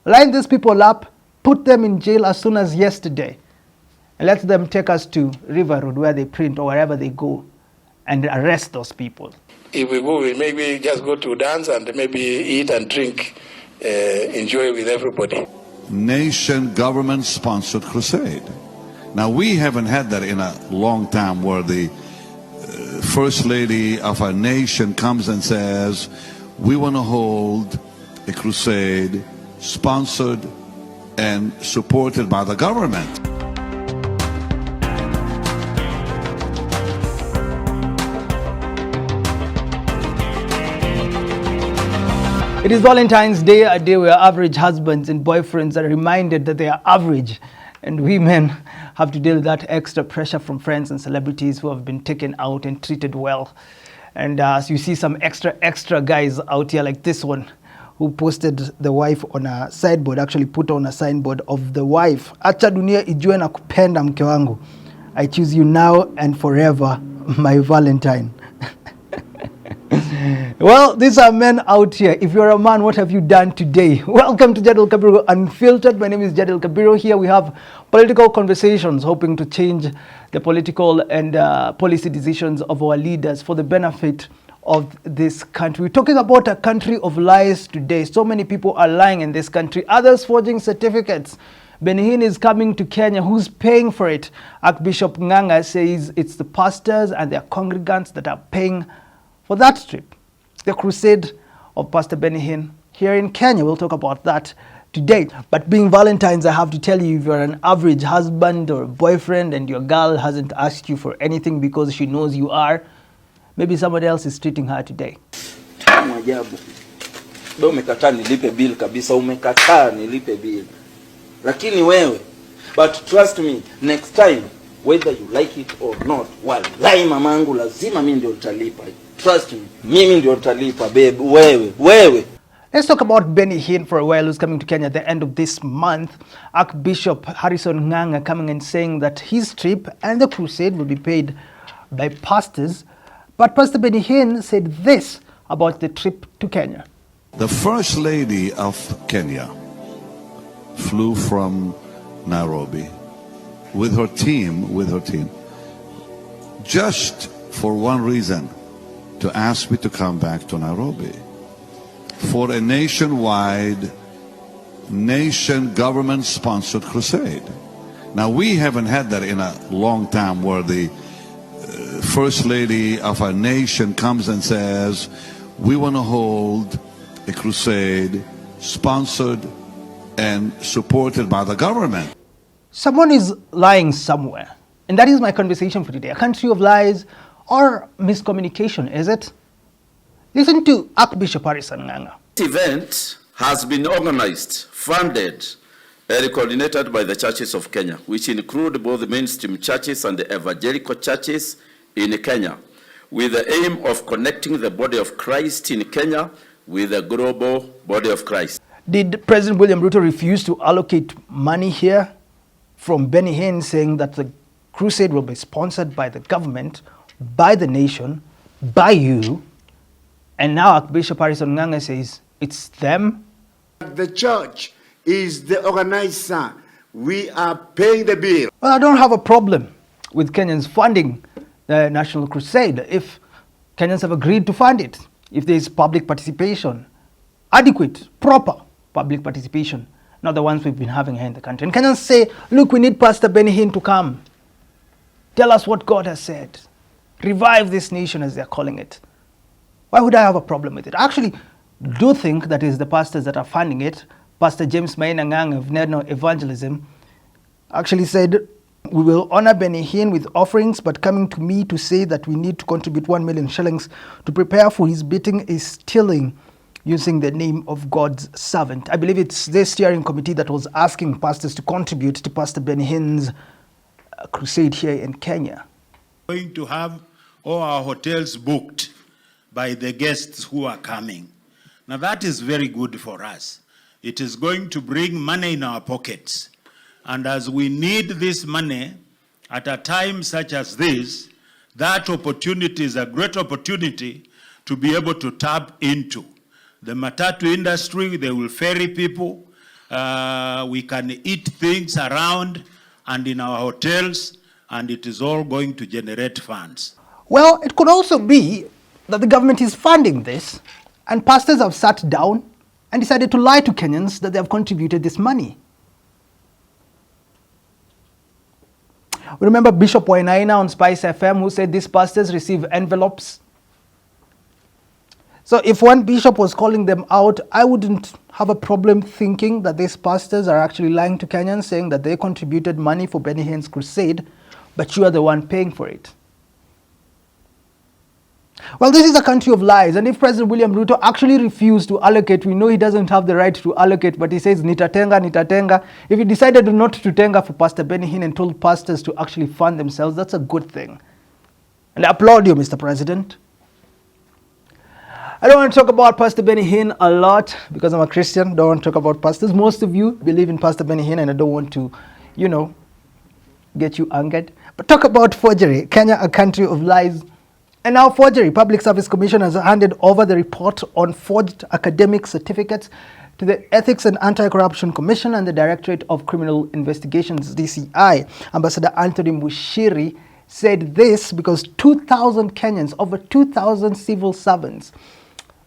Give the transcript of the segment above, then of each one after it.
line these people up, put them in jail as soon as yesterday, and let them take us to River Road where they print or wherever they go and arrest those people. If we go, we maybe just go to dance and maybe eat and drink, enjoy with everybody. Nation government-sponsored crusade. Now, we haven't had that in a long time where the First Lady of our nation comes and says, we want to hold a crusade sponsored and supported by the government. It is Valentine's Day, a day where average husbands and boyfriends are reminded that they are average, and women have to deal with that extra pressure from friends and celebrities who have been taken out and treated well. And as you see some extra guys out here like this one, who posted the wife on a sideboard, actually put on a signboard of the wife. Acha dunia ijue na kupenda mke wangu. I choose you now and forever, my Valentine. Well, these are men out here. If you're a man, what have you done today? Welcome to Jadil Kabiro Unfiltered. My name is Jadil Kabiro. Here we have political conversations, hoping to change the political and policy decisions of our leaders for the benefit of this country. We're talking about a country of lies today. So many people are lying in this country, others forging certificates. Benihin is coming to Kenya. Who's paying for it? Archbishop Nganga says it's the pastors and their congregants that are paying for that trip. The crusade of Pastor Benihin here in Kenya. We'll talk about that today. But being Valentine's, I have to tell you, if you're an average husband or boyfriend and your girl hasn't asked you for anything because she knows you are, maybe somebody else is treating her today. Majabu. Leo umekataa nilipe bill kabisa, umekataa nilipe bill. Lakini wewe, but trust me, next time, whether you like it or not, wallahi mamangu lazima mimi ndio nitalipa. Trust me, mimi ndio nitalipa babe, wewe. Let's talk about Benihin for a while, who's coming to Kenya at the end of this month. Archbishop Harrison Nganga coming and saying that his trip and the crusade will be paid by pastors. But Pastor Benihin said this about the trip to Kenya. The First Lady of Kenya flew from Nairobi with her team, just for one reason, to ask me to come back to Nairobi for a nationwide, nation government-sponsored crusade. Now, we haven't had that in a long time where the First Lady of our nation comes and says, we want to hold a crusade sponsored and supported by the government. Someone is lying somewhere. And that is my conversation for today. A country of lies or miscommunication, is it? Listen to Archbishop Harrison Nganga. This event has been organized, funded, and coordinated by the churches of Kenya, which include both the mainstream churches and the evangelical churches in Kenya, with the aim of connecting the body of Christ in Kenya with the global body of Christ. Did President William Ruto refuse to allocate money here from Benihin, saying that the crusade will be sponsored by the government, by the nation, by you? And now Archbishop Harrison Nganga says it's them. The church is the organizer. We are paying the bill. Well, I don't have a problem with Kenyans funding the National Crusade if Kenyans have agreed to fund it, if there is public participation, adequate, proper public participation, not the ones we've been having here in the country. And Kenyans say, look, we need Pastor Benihin to come. Tell us what God has said. Revive this nation, as they're calling it. Why would I have a problem with it? I actually do think that is the pastors that are funding it. Pastor James Maina Ngang of Neno Evangelism actually said, we will honor Benihin with offerings, but coming to me to say that we need to contribute 1 million shillings to prepare for his beating is stealing, using the name of God's servant. I believe it's this steering committee that was asking pastors to contribute to Pastor Benihin's crusade here in Kenya. Going to have all our hotels booked by the guests who are coming. Now that is very good for us. It is going to bring money in our pockets. And as we need this money at a time such as this, that opportunity is a great opportunity to be able to tap into. The matatu industry, they will ferry people. We can eat things around and in our hotels, and it is all going to generate funds. Well, it could also be that the government is funding this, and pastors have sat down and decided to lie to Kenyans that they have contributed this money. We remember Bishop Wainaina on Spice FM who said these pastors receive envelopes. So if one bishop was calling them out, I wouldn't have a problem thinking that these pastors are actually lying to Kenyans, saying that they contributed money for Benny Hinn's crusade, but you are the one paying for it. Well, this is a country of lies, and if President William Ruto actually refused to allocate, we know he doesn't have the right to allocate, but he says nitatenga, nitatenga. If he decided not to tenga for Pastor Benny Hinn and told pastors to actually fund themselves, that's a good thing. And I applaud you, Mr. President. I don't want to talk about Pastor Benny Hinn a lot because I'm a Christian. Don't want to talk about pastors. Most of you believe in Pastor Benny Hinn, and I don't want to, get you angered. But talk about forgery. Kenya, a country of lies. And now forgery. Public Service Commission has handed over the report on forged academic certificates to the Ethics and Anti-Corruption Commission and the Directorate of Criminal Investigations, DCI. Ambassador Anthony Mushiri said this because 2,000 Kenyans, over 2,000 civil servants,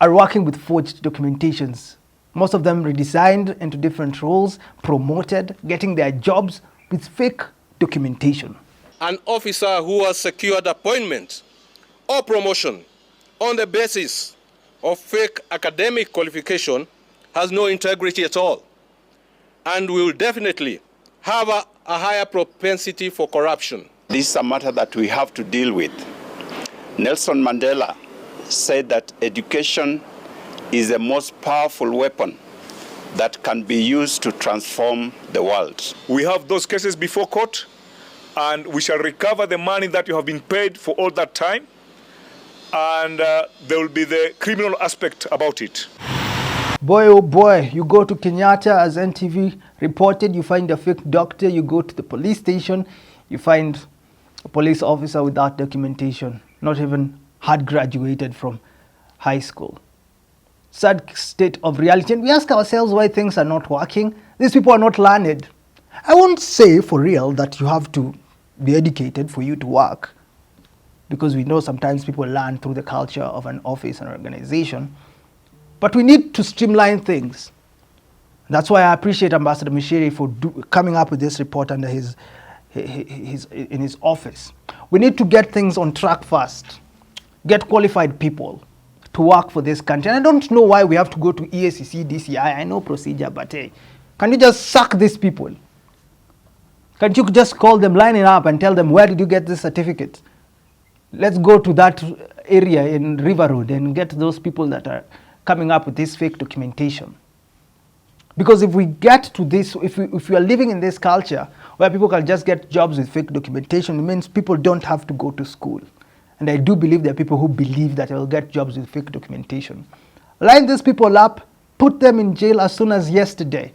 are working with forged documentations. Most of them redesigned into different roles, promoted, getting their jobs with fake documentation. An officer who has secured appointment or promotion on the basis of fake academic qualification has no integrity at all and will definitely have a higher propensity for corruption. This is a matter that we have to deal with. Nelson Mandela said that education is the most powerful weapon that can be used to transform the world. We have those cases before court, and we shall recover the money that you have been paid for all that time, and there will be the criminal aspect about it. Boy, oh boy, you go to Kenyatta, as NTV reported, you find a fake doctor, you go to the police station, you find a police officer without documentation, not even had graduated from high school. Sad state of reality. And we ask ourselves why things are not working. These people are not learned. I won't say for real that you have to be educated for you to work, because we know sometimes people learn through the culture of an office and organization. But we need to streamline things. That's why I appreciate Ambassador Mushiri for coming up with this report under in his office. We need to get things on track first. Get qualified people to work for this country. And I don't know why we have to go to EACC, DCI. I know procedure, but hey, can you just sack these people? Can't you just call them, line it up and tell them, where did you get this certificate? Let's go to that area in River Road and get those people that are coming up with this fake documentation. Because if we get to this, if we are living in this culture where people can just get jobs with fake documentation, it means people don't have to go to school. And I do believe there are people who believe that they will get jobs with fake documentation. Line these people up, put them in jail as soon as yesterday,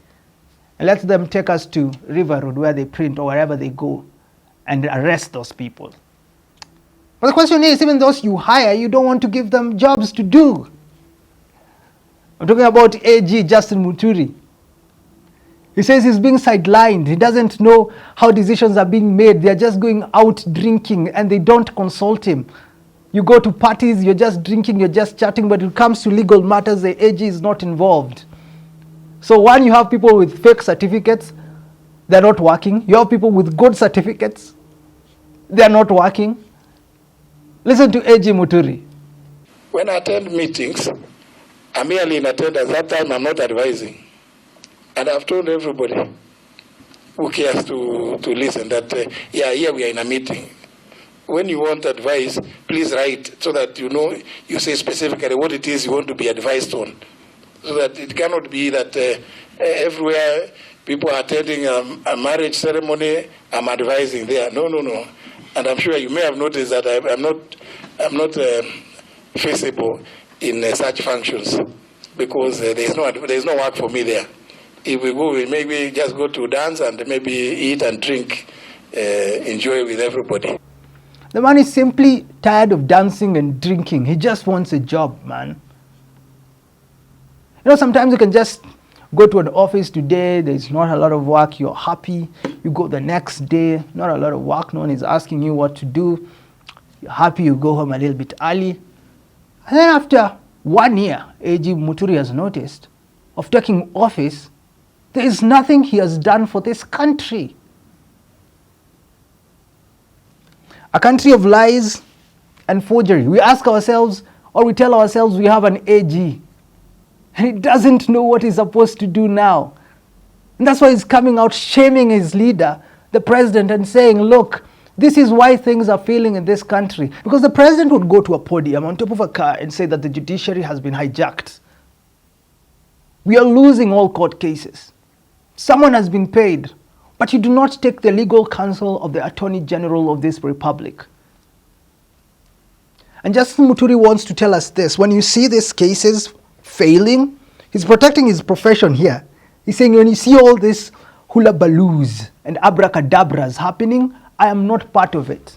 and let them take us to River Road where they print or wherever they go and arrest those people. But the question is, even those you hire, you don't want to give them jobs to do. I'm talking about AG Justin Muturi. He says he's being sidelined. He doesn't know how decisions are being made. They're just going out drinking and they don't consult him. You go to parties, you're just drinking, you're just chatting, but when it comes to legal matters, the AG is not involved. So one, you have people with fake certificates, they're not working. You have people with good certificates, they're not working. Listen to AG Muturi. When I attend meetings, I'm merely in attendance. That time I'm not advising. And I've told everybody who cares to listen that, here we are in a meeting. When you want advice, please write so that you say specifically what it is you want to be advised on. So that it cannot be that everywhere people are attending a marriage ceremony, I'm advising there. No. And I'm sure you may have noticed that I'm not feasible in such functions because there's no work for me there. If we go, we maybe just go to dance and maybe eat and drink, enjoy with everybody. The man is simply tired of dancing and drinking. He just wants a job, man. Sometimes you can just Go to an office today, there's not a lot of work, you're happy. You go the next day, not a lot of work, no one is asking you what to do. You're happy, you go home a little bit early. And then after 1 year, AG Muturi has noticed, of taking office, there is nothing he has done for this country. A country of lies and forgery. We ask ourselves, or we tell ourselves we have an AG, and he doesn't know what he's supposed to do now. And that's why he's coming out shaming his leader, the president, and saying, look, this is why things are failing in this country. Because the president would go to a podium on top of a car and say that the judiciary has been hijacked. We are losing all court cases. Someone has been paid, but you do not take the legal counsel of the Attorney General of this republic. And Justice Muturi wants to tell us this. When you see these cases failing, he's protecting his profession here. He's saying when you see all this hula baloos and abracadabras happening, I am not part of it.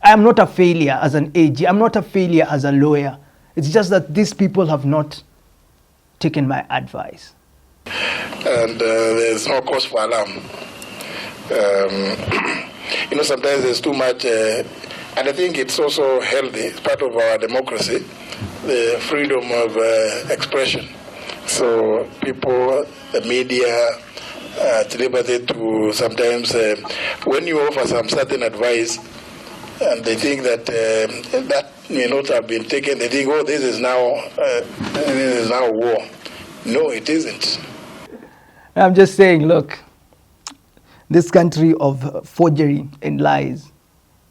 I am not a failure as an AG. I'm not a failure as a lawyer. It's just that these people have not taken my advice. And there's no cause for alarm. Sometimes there's too much, and I think it's also healthy. It's part of our democracy, the freedom of expression. So people, the media, at liberty to sometimes, when you offer some certain advice, and they think that that may not have been taken, they think, oh, this is now war. No, it isn't. I'm just saying, look, this country of forgery and lies,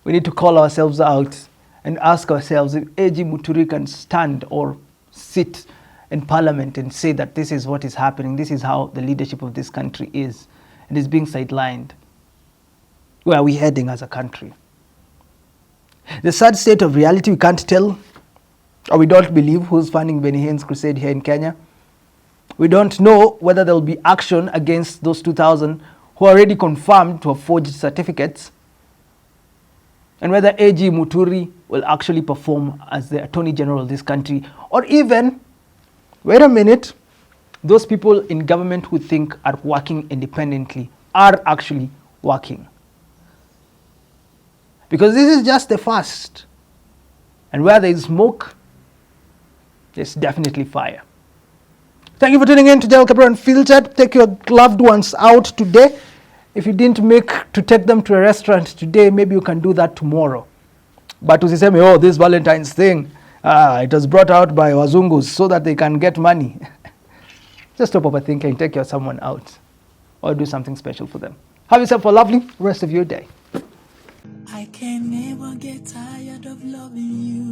we need to call ourselves out and ask ourselves if AG Muturi can stand or sit in parliament and say that this is what is happening, this is how the leadership of this country is, and is being sidelined. Where are we heading as a country? The sad state of reality, we can't tell, or we don't believe who's funding Benny Hinn's crusade here in Kenya. We don't know whether there will be action against those 2,000 who are already confirmed to have forged certificates, and whether AG Muturi will actually perform as the Attorney General of this country, or even, wait a minute, those people in government who think are working independently are actually working. Because this is just the first. And where there is smoke, there's definitely fire. Thank you for tuning in to General Capital Unfiltered. Take your loved ones out today. If you didn't make to take them to a restaurant today, maybe you can do that tomorrow. But usiseme, oh, this Valentine's thing, it was brought out by Wazungus so that they can get money. Just stop overthinking, take your someone out, or do something special for them. Have yourself a lovely rest of your day. I can never get tired of loving you.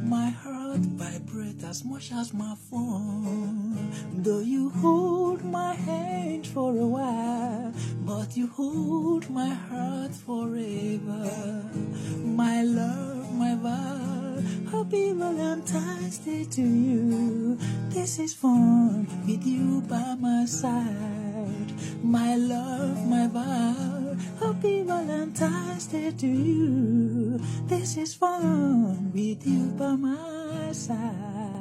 My heart vibrates as much as my phone. Though you hold my hand for a while, but you hold my heart forever. My love, my vow, happy Valentine's Day to you. This is fun with you by my side. My love, my vow, happy Valentine's Day to you. This is fun with you by my side.